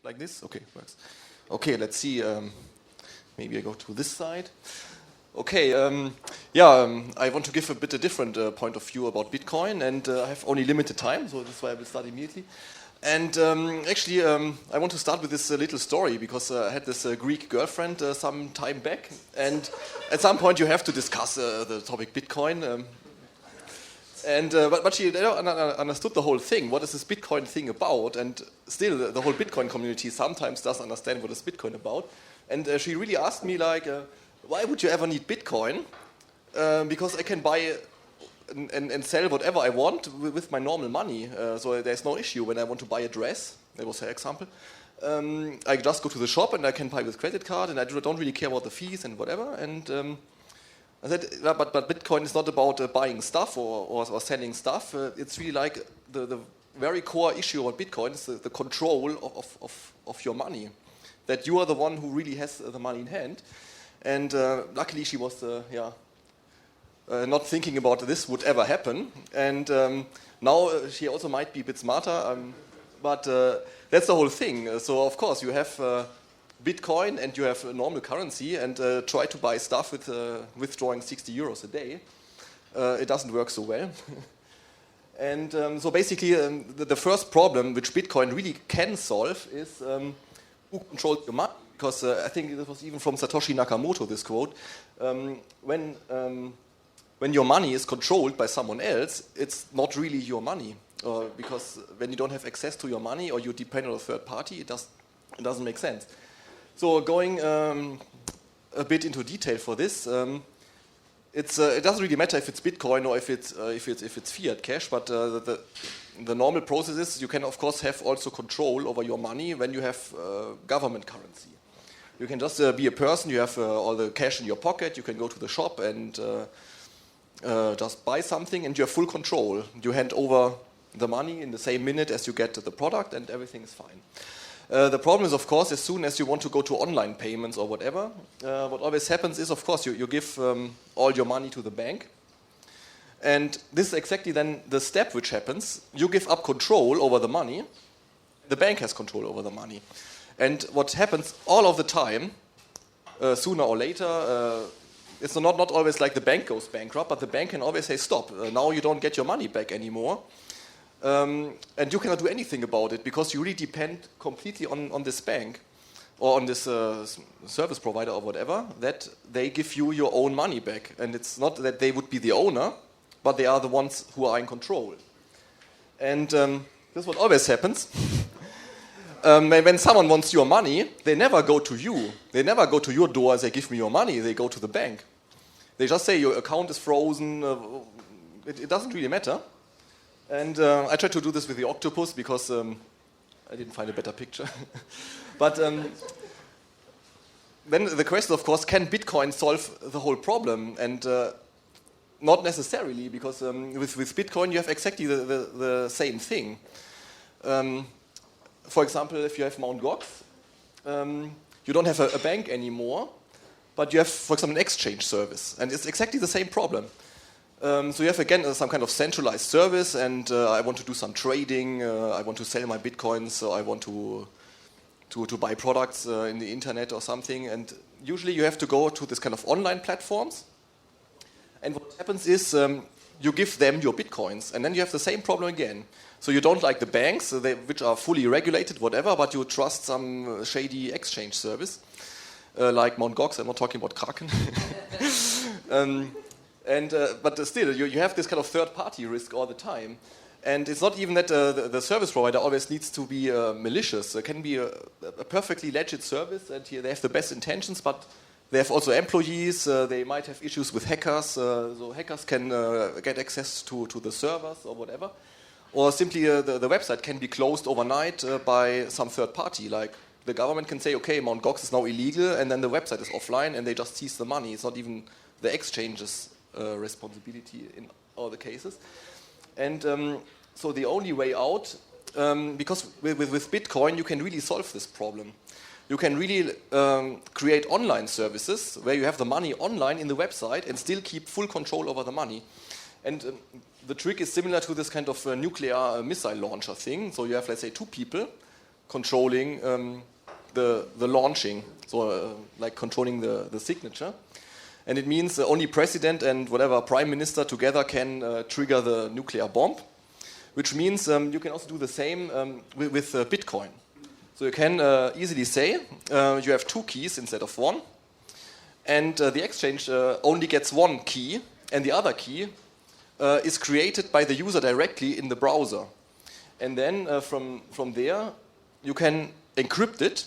like this? Okay, works. Okay, let's see. Maybe I go to this side. Okay, I want to give a bit a different point of view about Bitcoin, and I have only limited time, so that's why I will start immediately. And actually, I want to start with this little story, because I had this Greek girlfriend some time back, and at some point you have to discuss the topic Bitcoin. But she understood the whole thing. What is this Bitcoin thing about? And still, the whole Bitcoin community sometimes does understand what is Bitcoin about. And she really asked me, like, why would you ever need Bitcoin? Because I can buy and sell whatever I want with my normal money. So there's no issue when I want to buy a dress. That was her example. I just go to the shop and I can buy with credit card, and I don't really care about the fees and whatever. And I said, but Bitcoin is not about buying stuff or selling stuff. It's really like the very core issue about Bitcoin is the control of your money. That you are the one who really has the money in hand. And luckily she was not thinking about this would ever happen. And now she also might be a bit smarter, but that's the whole thing. So of course you have Bitcoin and you have a normal currency, and try to buy stuff with withdrawing 60 euros a day. It doesn't work so well. And so basically the first problem which Bitcoin really can solve is who controls the money. Because I think this was even from Satoshi Nakamoto, this quote. When your money is controlled by someone else, it's not really your money. Because when you don't have access to your money or you depend on a third party, it doesn't make sense. So going a bit into detail for this, it doesn't really matter if it's Bitcoin or if it's fiat cash, but the normal process is you can of course have also control over your money when you have government currency. You can just be a person, you have all the cash in your pocket, you can go to the shop and just buy something, and you have full control. You hand over the money in the same minute as you get the product, and everything is fine. The problem is, of course, as soon as you want to go to online payments or whatever, what always happens is, of course, you give all your money to the bank. And this is exactly then the step which happens. You give up control over the money. The bank has control over the money. And what happens all of the time, sooner or later, it's not always like the bank goes bankrupt, but the bank can always say, stop, now you don't get your money back anymore. And you cannot do anything about it because you really depend completely on this bank or on this service provider or whatever, that they give you your own money back. And it's not that they would be the owner, but they are the ones who are in control. And this is what always happens. When someone wants your money, they never go to you. They never go to your door and say, give me your money. They go to the bank. They just say, your account is frozen. It doesn't really matter. And I tried to do this with the octopus because I didn't find a better picture. But then the question, of course, can Bitcoin solve the whole problem? And not necessarily, because with Bitcoin you have exactly the same thing. For example, if you have Mt. Gox, you don't have a bank anymore, but you have, for example, an exchange service. And it's exactly the same problem. So you have, again, some kind of centralized service, and I want to do some trading, I want to sell my Bitcoins, so I want to buy products in the internet or something. And usually you have to go to this kind of online platforms. And what happens is you give them your Bitcoins, and then you have the same problem again. So you don't like the banks, which are fully regulated, whatever, but you trust some shady exchange service, like Mt. Gox. I'm not talking about Kraken. But still, you have this kind of third-party risk all the time. And it's not even that the service provider always needs to be malicious. It can be a perfectly legit service, and here they have the best intentions, but they have also employees. They might have issues with hackers, so hackers can get access to the servers or whatever. Or simply the website can be closed overnight by some third party. Like the government can say, okay, Mt. Gox is now illegal, and then the website is offline, and they just seize the money. It's not even the exchange's responsibility in all the cases. And so the only way out, because with Bitcoin you can really solve this problem. You can really create online services where you have the money online in the website and still keep full control over the money. And the trick is similar to this kind of nuclear missile launcher thing. So you have, let's say, two people. controlling the launching, so like controlling the signature. And it means only president and whatever prime minister together can trigger the nuclear bomb, which means you can also do the same with Bitcoin. So you can easily say you have 2 keys instead of 1, and the exchange only gets 1 key, and the other key is created by the user directly in the browser. And then from there, you can encrypt it,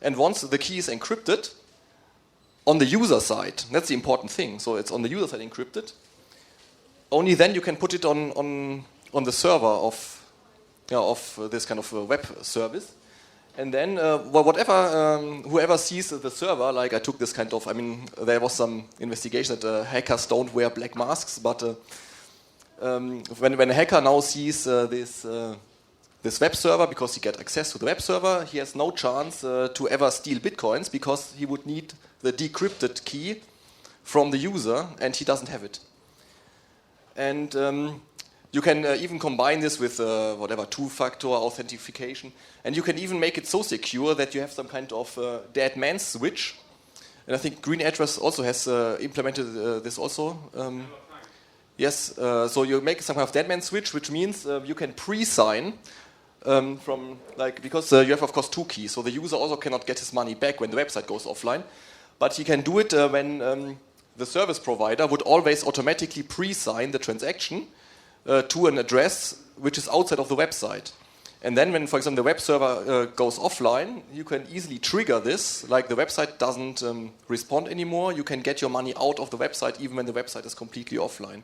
and once the key is encrypted, on the user side, that's the important thing, so it's on the user side encrypted, only then you can put it on the server of this kind of web service. And then whoever sees the server, like I took this kind of, there was some investigation that hackers don't wear black masks, but when a hacker now sees this web server, because he gets access to the web server, he has no chance to ever steal bitcoins, because he would need the decrypted key from the user, and he doesn't have it. And you can even combine this with whatever two-factor authentication, and you can even make it so secure that you have some kind of dead man switch. And I think Green Address also has implemented this also. Yes, so you make some kind of dead man switch, which means you can pre-sign because you have of course 2 keys, so the user also cannot get his money back when the website goes offline, but he can do it when the service provider would always automatically pre-sign the transaction to an address which is outside of the website. And then when, for example, the web server goes offline, you can easily trigger this, like the website doesn't respond anymore, you can get your money out of the website even when the website is completely offline.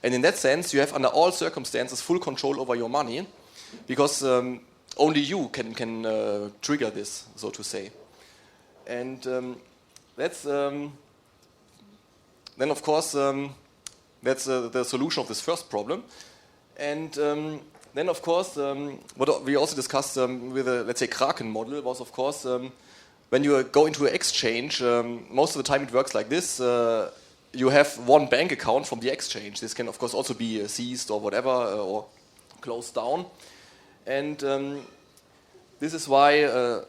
And in that sense, you have under all circumstances full control over your money, because only you can trigger this, so to say. And that's then of course that's the solution of this first problem. And then of course what we also discussed with the, let's say, Kraken model was of course when you go into an exchange, most of the time it works like this. You have one bank account from the exchange. This can of course also be seized or whatever or closed down. And this is why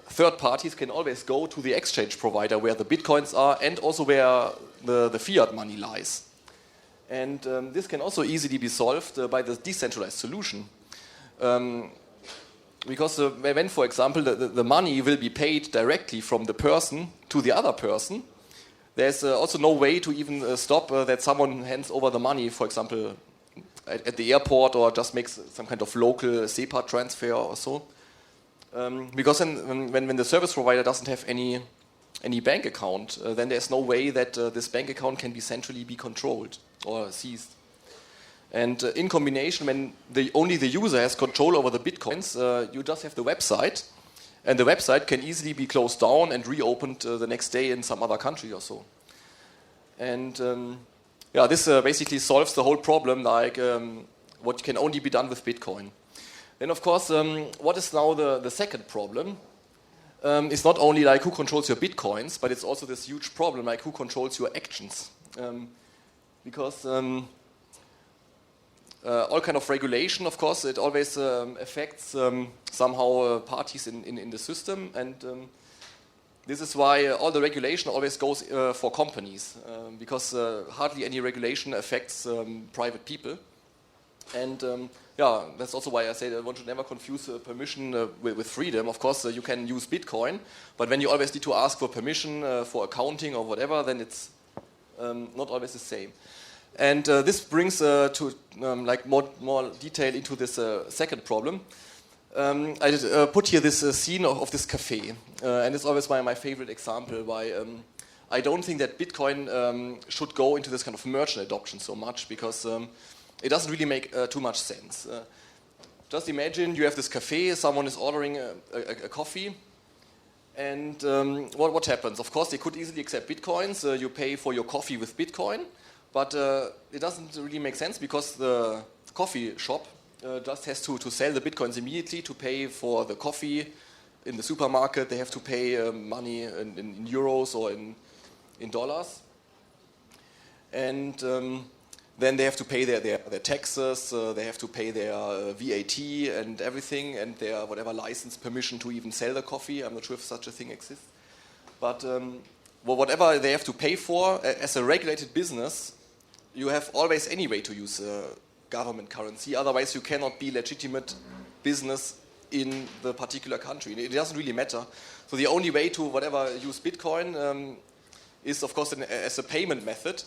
third parties can always go to the exchange provider where the bitcoins are and also where the fiat money lies. And this can also easily be solved by the decentralized solution. Because when, for example, the money will be paid directly from the person to the other person, there's also no way to even stop that someone hands over the money, for example, at the airport, or just makes some kind of local SEPA transfer or so. Because when the service provider doesn't have any bank account, then there's no way that this bank account can be centrally be controlled or seized. And in combination, when only the user has control over the bitcoins, you just have the website, and the website can easily be closed down and reopened the next day in some other country or so. And this basically solves the whole problem, like what can only be done with Bitcoin. Then, of course, what is now the second problem? It's not only like who controls your Bitcoins, but it's also this huge problem, like who controls your actions. Because all kind of regulation, of course, it always affects somehow parties in the system, and this is why all the regulation always goes for companies, because hardly any regulation affects private people. And that's also why I say that one should never confuse permission with freedom. Of course, you can use Bitcoin, but when you always need to ask for permission for accounting or whatever, then it's not always the same. And this brings to like more detail into this second problem. I put here this scene of this cafe, and it's always my favorite example why I don't think that Bitcoin should go into this kind of merchant adoption so much, because it doesn't really make too much sense. Just imagine you have this cafe, someone is ordering a coffee, and what happens? Of course, they could easily accept Bitcoins. You pay for your coffee with Bitcoin, but it doesn't really make sense, because the coffee shop just has to sell the Bitcoins immediately to pay for the coffee. In the supermarket, they have to pay money in euros or in dollars. And then they have to pay their taxes, they have to pay their VAT and everything, and their whatever license permission to even sell the coffee. I'm not sure if such a thing exists. But well, whatever they have to pay for, as a regulated business, you have always any way to use government currency. Otherwise, you cannot be legitimate business in the particular country. It doesn't really matter. So the only way to whatever use Bitcoin is, of course, as a payment method,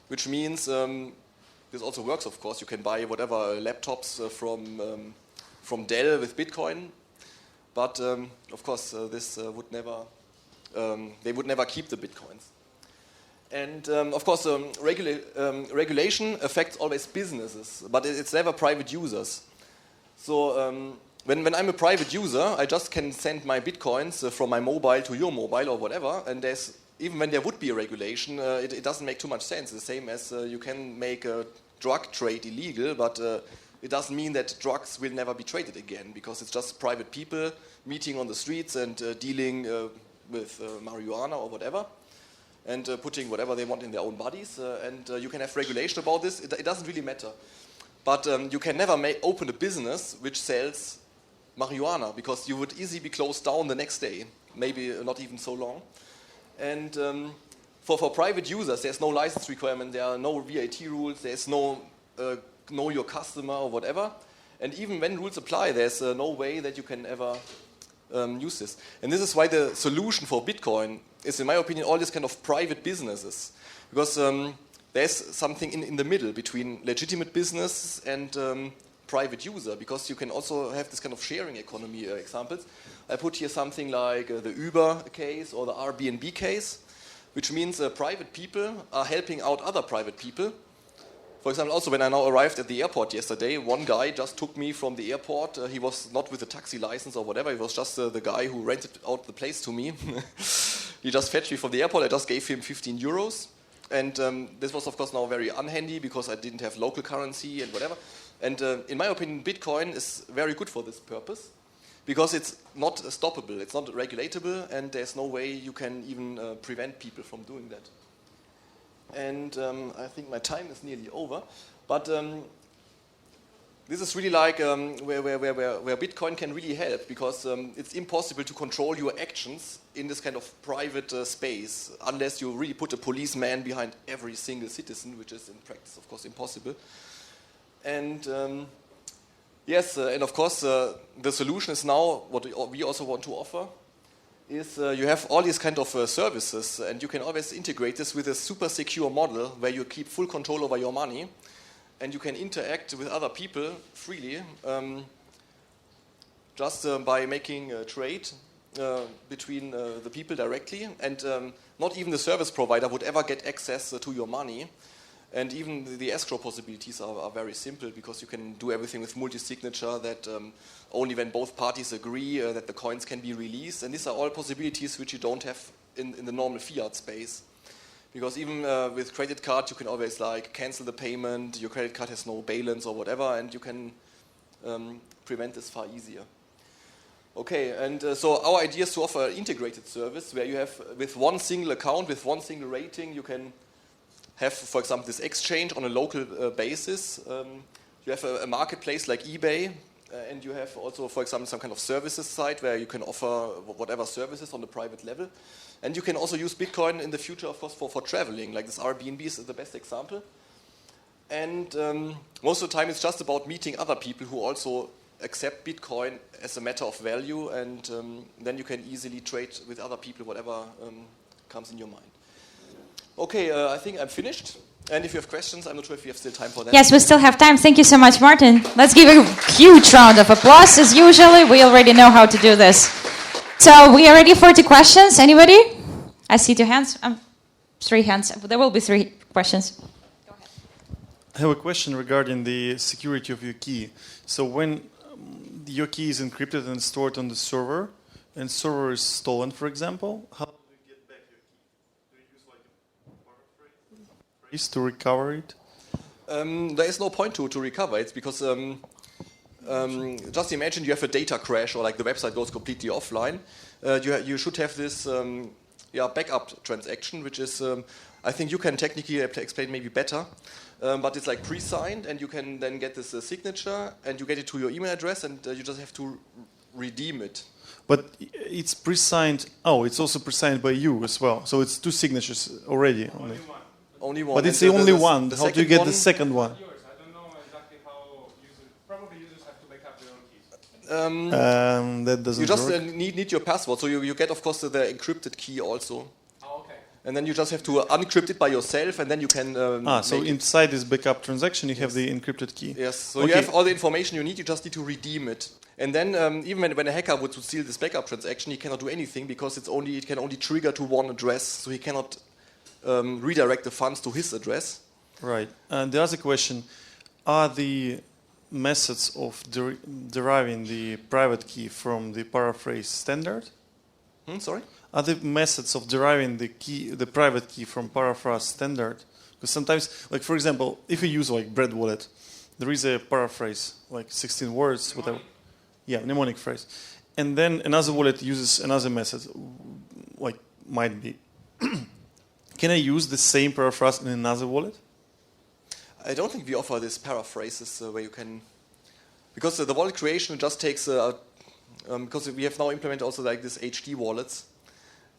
which means this also works. Of course, you can buy whatever laptops from Dell with Bitcoin, but of course, this would never. They would never keep the Bitcoins. And of course, regulation affects always businesses, but it's never private users. So when I'm a private user, I just can send my Bitcoins from my mobile to your mobile or whatever, and even when there would be a regulation, it doesn't make too much sense. The same as you can make a drug trade illegal, but it doesn't mean that drugs will never be traded again, because it's just private people meeting on the streets and dealing with marijuana or whatever, and putting whatever they want in their own bodies, and you can have regulation about this. It doesn't really matter. But you can never open a business which sells marijuana, because you would easily be closed down the next day, maybe not even so long. And for private users, there's no license requirement, there are no VAT rules, there's no know your customer or whatever. And even when rules apply, there's no way that you can ever use this. And this is why the solution for Bitcoin is, in my opinion, all these kind of private businesses. Because there's something in the middle between legitimate business and private user, because you can also have this kind of sharing economy examples. I put here something like the Uber case or the Airbnb case, which means private people are helping out other private people. For example, also when I now arrived at the airport yesterday, one guy just took me from the airport. He was not with a taxi license or whatever. He was just the guy who rented out the place to me. He just fetched me from the airport. I just gave him 15 euros. And this was, of course, now very unhandy because I didn't have local currency and whatever. And in my opinion, Bitcoin is very good for this purpose, because it's not stoppable, it's not regulatable, and there's no way you can even prevent people from doing that. And I think my time is nearly over, but this is really like where Bitcoin can really help, because it's impossible to control your actions in this kind of private space unless you really put a policeman behind every single citizen, which is in practice, of course, impossible. And yes, and of course, the solution is now, what we also want to offer, is you have all these kind of services, and you can always integrate this with a super secure model where you keep full control over your money, and you can interact with other people freely, just by making a trade between the people directly, and not even the service provider would ever get access to your money. And even the escrow possibilities are very simple, because you can do everything with multi-signature, that only when both parties agree that the coins can be released. And these are all possibilities which you don't have in the normal fiat space. Because even with credit card, you can always like cancel the payment, your credit card has no balance or whatever, and you can prevent this far easier. Okay, and so our idea is to offer an integrated service where you have, with one single account, with one single rating, you can have, for example, this exchange on a local basis. You have a marketplace like eBay, and you have also, for example, some kind of services site where you can offer whatever services on the private level. And you can also use Bitcoin in the future, of course, for traveling, like this Airbnb is the best example. And most of the time it's just about meeting other people who also accept Bitcoin as a matter of value, and then you can easily trade with other people, whatever comes in your mind. Okay, I think I'm finished. And if you have questions, I'm not sure if we have still time for that. Yes, we still have time. Thank you so much, Martin. Let's give a huge round of applause. As usually, we already know how to do this. So we are ready for the questions. Anybody? I see 2 hands. 3 hands. There will be 3 questions. Go ahead. I have a question regarding the security of your key. So when your key is encrypted and stored on the server, and server is stolen, for example, how to recover it? There is no point to recover it, because just imagine you have a data crash, or like the website goes completely offline. You should have this backup transaction, which is, I think you can technically explain maybe better, but it's like pre-signed, and you can then get this signature, and you get it to your email address, and you just have to redeem it. But it's pre-signed. Oh, it's also pre-signed by you as well. So it's 2 signatures already. Only one. But it's the only one. How do you get the second one? I don't know exactly how probably users have to back up their own keys. That doesn't You just work. need your password, so you get, of course, the encrypted key also. Oh, okay. And then you just have to unencrypt it by yourself, and then you can. So inside this backup transaction, you have the encrypted key. Yes, so Okay. you have all the information you need, you just need to redeem it. And then even when a hacker would steal this backup transaction, he cannot do anything because it can only trigger to one address, so he cannot redirect the funds to his address. Right. And the other question, are the methods of deriving the private key from the paraphrase standard? Sorry? Are the methods of deriving the private key from paraphrase standard? Because sometimes, like for example, if you use like Bread Wallet, there is a paraphrase, like 16 words, whatever. Yeah, mnemonic phrase. And then another wallet uses another method, like might be. Can I use the same paraphrase in another wallet? I don't think we offer this paraphrases where you can, because the wallet creation just takes, because we have now implemented also like this HD wallets,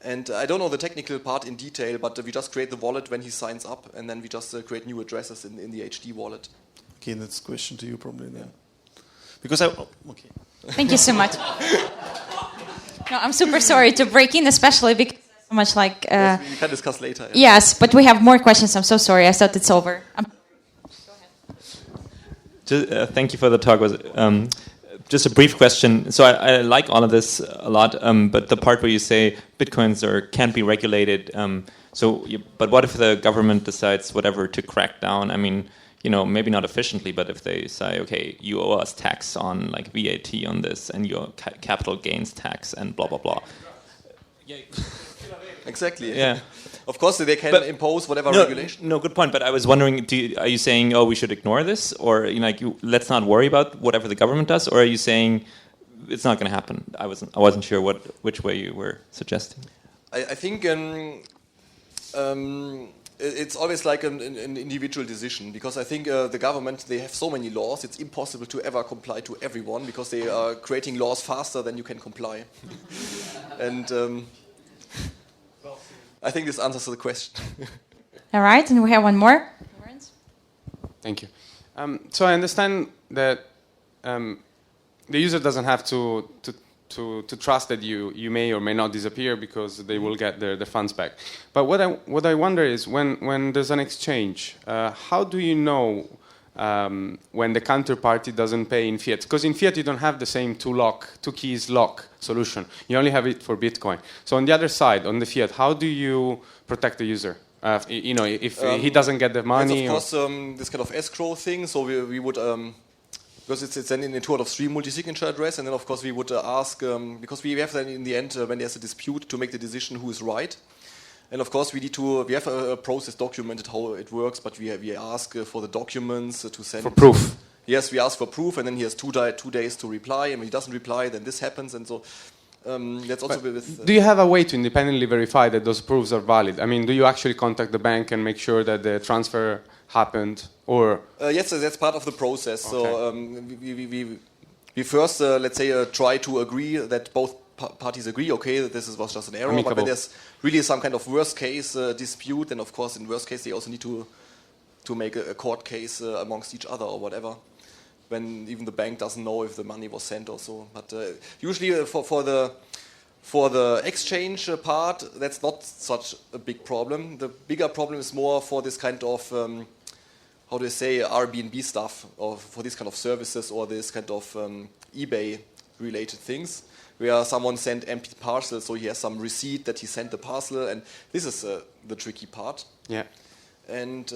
and I don't know the technical part in detail, but we just create the wallet when he signs up, and then we just create new addresses in the HD wallet. Okay, that's a question to you probably then. Yeah. Because okay. Thank you so much. No, I'm super sorry to break in, especially because so much like. Yes, we can discuss later. Yeah. Yes, but we have more questions. I'm so sorry. I thought it's over. Thank you for the talk. Just a brief question. So I like all of this a lot, but the part where you say bitcoins can't be regulated. But what if the government decides whatever to crack down? I mean, maybe not efficiently, but if they say, okay, you owe us tax on like VAT on this, and your capital gains tax, and blah blah blah. Yeah. Exactly. Yeah. Of course, they can impose whatever regulation. No, good point. But I was wondering, are you saying, oh, we should ignore this, or let's not worry about whatever the government does, or are you saying it's not going to happen? I wasn't sure which way you were suggesting. I think it's always like an individual decision, because I think the government, they have so many laws, it's impossible to ever comply to everyone, because they are creating laws faster than you can comply. And I think this answers the question. All right, and we have one more. Thank you. So I understand that the user doesn't have to trust that you may or may not disappear, because they will get the funds back. But what I wonder is when there's an exchange, how do you know when the counterparty doesn't pay in fiat? Because in fiat you don't have the same two keys lock solution. You only have it for Bitcoin. So on the other side, on the fiat, how do you protect the user? If he doesn't get the money. Of course, this kind of escrow thing. So we would, because it's then in a 2 out of 3 multi-signature address, and then of course we would ask, because we have then in the end, when there's a dispute, to make the decision who is right. And of course we have a process documented how it works, but we ask for the documents to send. For proof. Yes, we ask for proof, and then he has 2 days to reply, and when he doesn't reply, then this happens, and so that's also with... do you have a way to independently verify that those proofs are valid? I mean, do you actually contact the bank and make sure that the transfer happened, or...? Yes, that's part of the process. Okay. So we first, let's say, try to agree that both parties agree, okay, that this was just an error, Amicable. but when there's really some kind of worst case dispute, then of course in worst case they also need to make a court case amongst each other or whatever, when even the bank doesn't know if the money was sent or so. But usually for the exchange part, that's not such a big problem. The bigger problem is more for this kind of how do you say, Airbnb stuff, or for this kind of services, or this kind of eBay related things, where someone sent empty parcels, so he has some receipt that he sent the parcel, and this is the tricky part. Yeah. And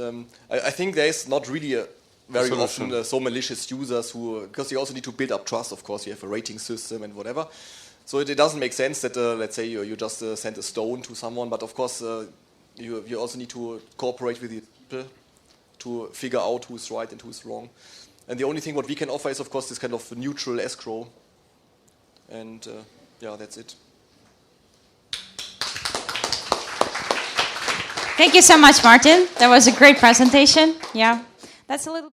I think there's not really very solution. often so malicious users who, because you also need to build up trust, of course, you have a rating system and whatever. So it doesn't make sense that, let's say, you just send a stone to someone, but of course you also need to cooperate with the people to figure out who's right and who's wrong. And the only thing what we can offer is, of course, this kind of neutral escrow. And yeah, that's it. Thank you so much, Martin. That was a great presentation. Yeah. That's a little